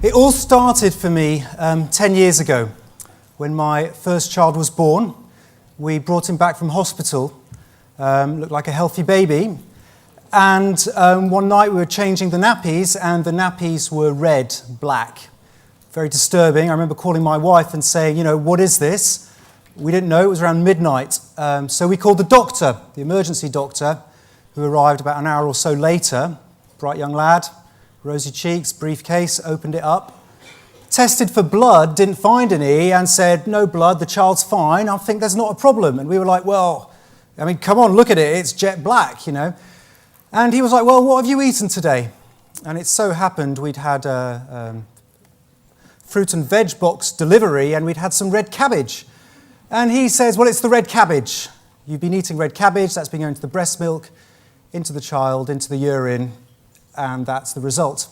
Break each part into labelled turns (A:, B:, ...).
A: It all started for me 10 years ago when my first child was born. We brought him back from hospital, looked like a healthy baby, and one night we were changing the nappies and the nappies were red, black. Very disturbing. I remember calling my wife and saying, what is this? We didn't know, it was around midnight. So we called the doctor, the emergency doctor, who arrived about an hour or so later. Bright young lad, rosy cheeks, briefcase, opened it up, tested for blood, didn't find any, and said, no blood, the child's fine, I think there's not a problem. And we were like, come on, look at it, it's jet black, And he was like, well, what have you eaten today? And it so happened we'd had a fruit and veg box delivery and we'd had some red cabbage. And he says, well, it's the red cabbage. You've been eating red cabbage, that's been going to the breast milk, into the child, into the urine, and that's the result.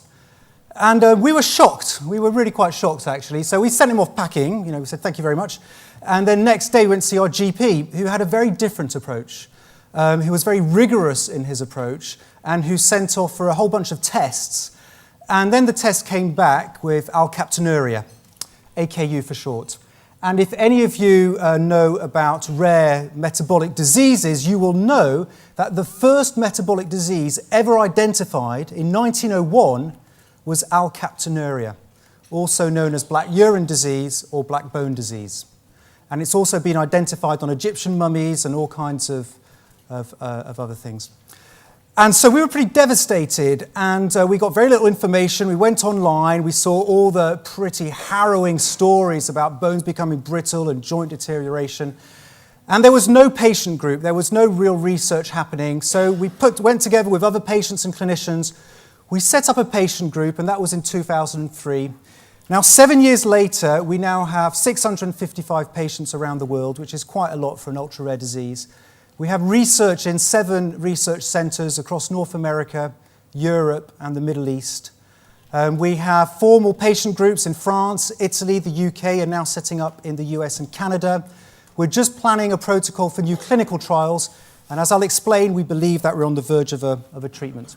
A: And we were shocked. We were really quite shocked, actually. So we sent him off packing. We said, thank you very much. And then next day we went to see our GP, who had a very different approach, who was very rigorous in his approach, and who sent off for a whole bunch of tests. And then the test came back with alkaptonuria, AKU for short. And if any of you know about rare metabolic diseases, you will know that the first metabolic disease ever identified in 1901 was alkaptonuria, also known as black urine disease or black bone disease. And it's also been identified on Egyptian mummies and all kinds of other things. And so we were pretty devastated, and we got very little information. We went online, we saw all the pretty harrowing stories about bones becoming brittle and joint deterioration. And there was no patient group, there was no real research happening. So we went together with other patients and clinicians. We set up a patient group, and that was in 2003. Now, 7 years later, we now have 655 patients around the world, which is quite a lot for an ultra-rare disease. We have research in 7 research centres across North America, Europe, and the Middle East. We have formal patient groups in France, Italy, the UK, and now setting up in the US and Canada. We're just planning a protocol for new clinical trials, and as I'll explain, we believe that we're on the verge of a treatment.